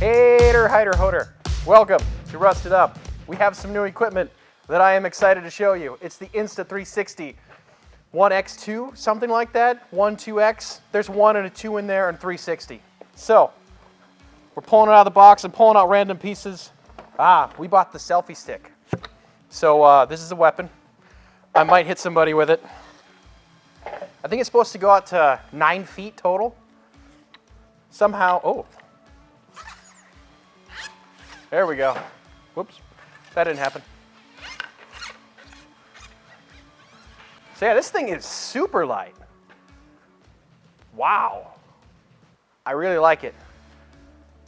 Hater, hider, hoder. Welcome to Rusted Up. We have some new equipment that I am excited to show you. It's the Insta360 ONE X2, something like that. 1, 2X. There's 1 and a 2 in there and 360. So, we're pulling it out of the box and pulling out random pieces. We bought the selfie stick. So this is a weapon. I might hit somebody with it. I think it's supposed to go out to 9 feet total. Somehow, oh. There we go. Whoops, that didn't happen. So yeah, this thing is super light. Wow. I really like it.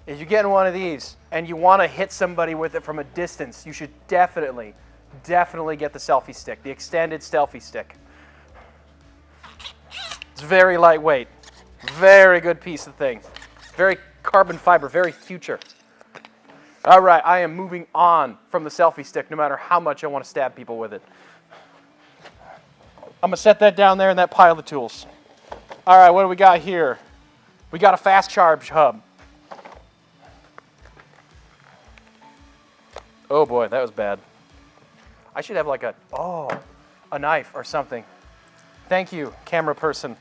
If you're getting one of these and you want to hit somebody with it from a distance, you should definitely get the selfie stick, the extended selfie stick. It's very lightweight. Very good piece of thing. Very carbon fiber, very future. All right, I am moving on from the selfie stick no matter how much I want to stab people with it. I'm gonna set that down there in that pile of tools. All right, what do we got here? We got a fast charge hub. Oh boy, that was bad. I should have like a knife or something. Thank you, camera person,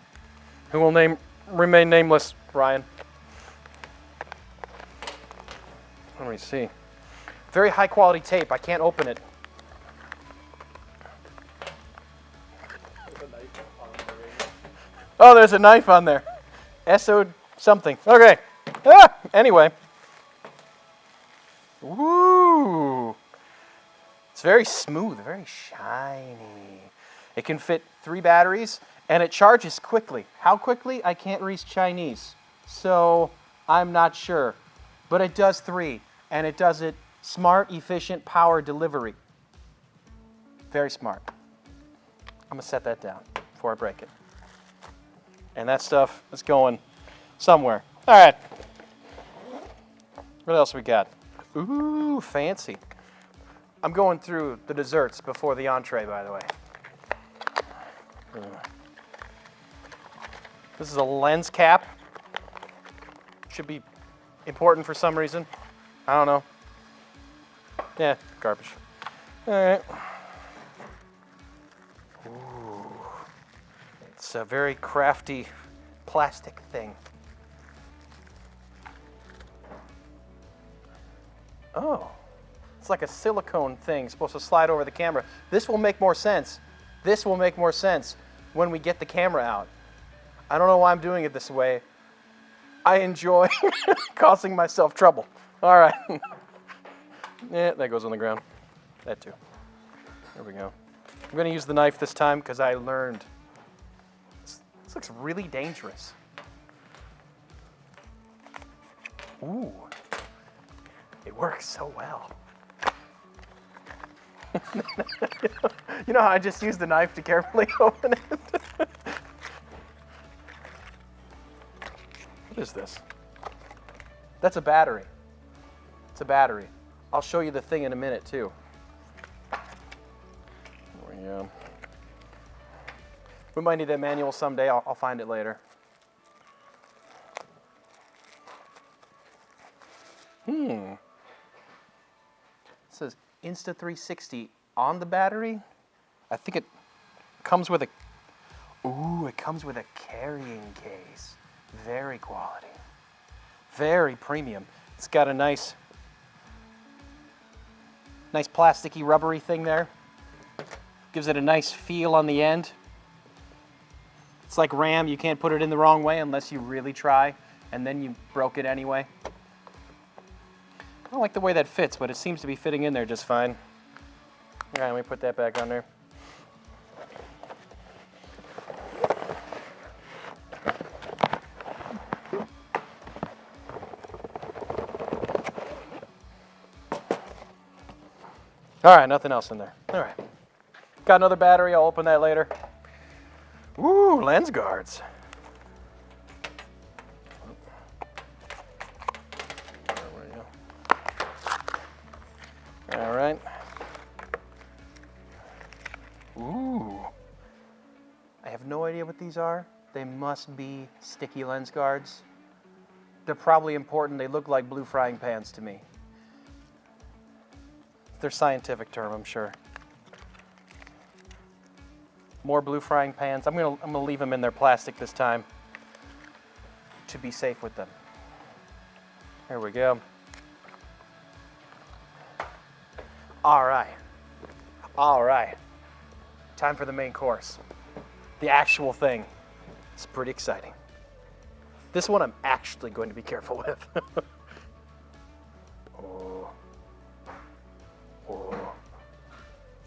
who will remain nameless, Ryan. Let me see. Very high quality tape. I can't open it. Oh, there's a knife on there. SO something. Okay. Anyway. Woo! It's very smooth, very shiny. It can fit 3 batteries, and it charges quickly. How quickly? I can't read Chinese, so I'm not sure. But it does 3, and it does it smart, efficient power delivery. Very smart. I'm gonna set that down before I break it. And that stuff is going somewhere. All right. What else we got? Ooh, fancy. I'm going through the desserts before the entree, by the way. This is a lens cap. Should be important for some reason. I don't know. Yeah, garbage. All right. Ooh. It's a very crafty plastic thing. Oh, it's like a silicone thing supposed to slide over the camera. This will make more sense. This will make more sense when we get the camera out. I don't know why I'm doing it this way. I enjoy causing myself trouble. All right. Yeah, that goes on the ground. That too. There we go. I'm going to use the knife this time because I learned. This looks really dangerous. Ooh. It works so well. You know how I just used the knife to carefully open it? What is this? That's a battery. It's a battery. I'll show you the thing in a minute too. There we go. We might need that manual someday. I'll find it later. It says Insta360 on the battery. I think it comes with a carrying case. Very quality. Very premium. It's got a nice plasticky rubbery thing there. Gives it a nice feel on the end. It's like RAM, you can't put it in the wrong way unless you really try, and then you broke it anyway. I don't like the way that fits, but it seems to be fitting in there just fine. All right, let me put that back on there. All right, nothing else in there. All right. Got another battery, I'll open that later. Ooh, lens guards. All right. Ooh. I have no idea what these are. They must be sticky lens guards. They're probably important. They look like blue frying pans to me. It's their scientific term, I'm sure. More blue frying pans. I'm gonna leave them in their plastic this time to be safe with them. There we go. All right. All right. Time for the main course. The actual thing. It's pretty exciting. This one I'm actually going to be careful with. Oh. Oh.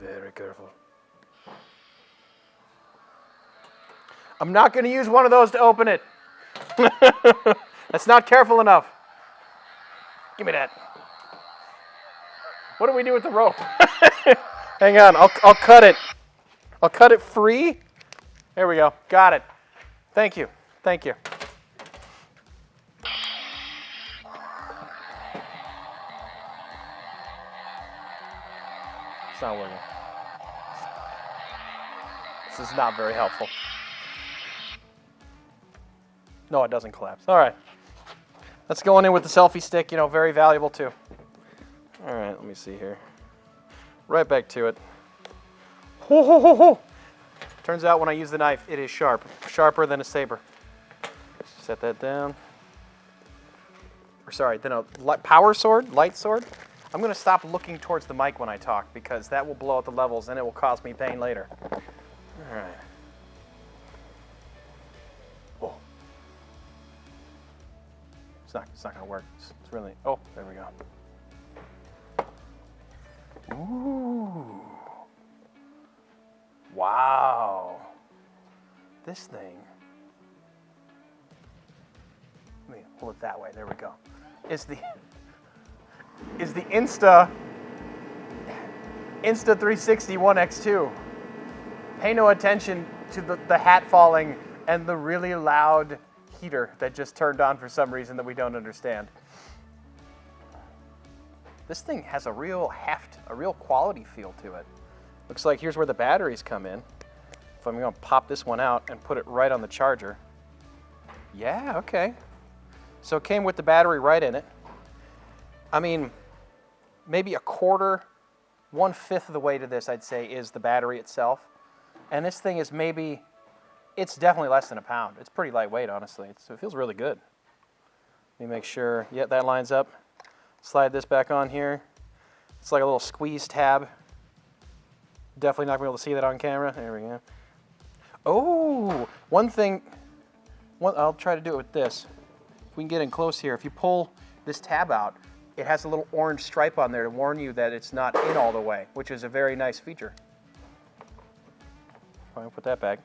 Very careful. I'm not going to use one of those to open it. That's not careful enough. Give me that. What do we do with the rope? Hang on, I'll cut it. I'll cut it free. There we go. Got it. Thank you. Thank you. It's not working. This is not very helpful. No, it doesn't collapse. All right. Let's go in with the selfie stick, you know, very valuable too. All right, let me see here. Right back to it. Ho, ho, ho, ho. Turns out when I use the knife, it is sharp. Sharper than a saber. Set that down. Or sorry, then a power sword, light sword. I'm going to stop looking towards the mic when I talk because that will blow out the levels and it will cause me pain later. All right. Oh. It's not going to work. It's really, oh, there we go. Ooh. Wow. This thing. Let me hold it that way. There we go. Is the Insta360 ONE X2. Pay no attention to the hat falling and the really loud heater that just turned on for some reason that we don't understand. This thing has a real heft, a real quality feel to it. Looks like here's where the batteries come in. If I'm going to pop this one out and put it right on the charger. Yeah, okay. So it came with the battery right in it. I mean, maybe a quarter, 1/5 of the way to this, I'd say, is the battery itself. And this thing is maybe, it's definitely less than a pound. It's pretty lightweight, honestly. It feels really good. Let me make sure, yeah, that lines up. Slide this back on here. It's like a little squeeze tab. Definitely not going to be able to see that on camera. There we go. Oh, one thing, I'll try to do it with this. If we can get in close here, if you pull this tab out, it has a little orange stripe on there to warn you that it's not in all the way, which is a very nice feature. I'll put that back.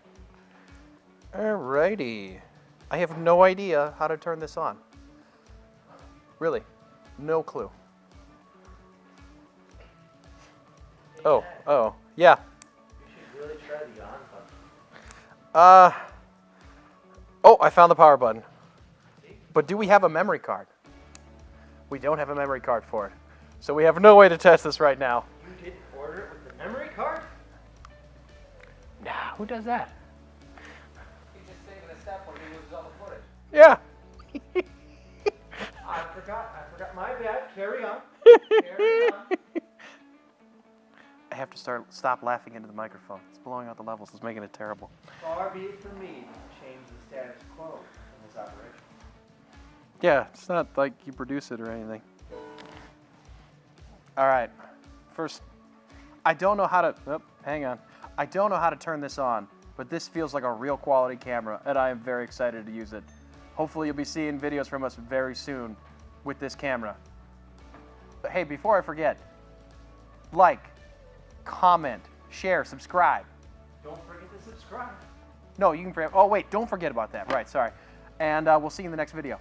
Alrighty. I have no idea how to turn this on. Really, no clue. Oh, yeah. You should really try the on button. Oh, I found the power button. But do we have a memory card? We don't have a memory card for it. So we have no way to test this right now. You didn't order it with the memory card? Nah, who does that? He's just saving a step when he loses all the footage. Yeah. I forgot. My bad. Carry on. Carry on. I have to stop laughing into the microphone. It's blowing out the levels. It's making it terrible. Far be it from me to change the status quo in this operation. Yeah, it's not like you produce it or anything. All right. First, I don't know how to, hang on. I don't know how to turn this on, but this feels like a real quality camera, and I am very excited to use it. Hopefully you'll be seeing videos from us very soon with this camera. But hey, before I forget, like, comment, share, subscribe. Don't forget to subscribe. No, you can, oh wait, don't forget about that. Right, sorry. And we'll see you in the next video.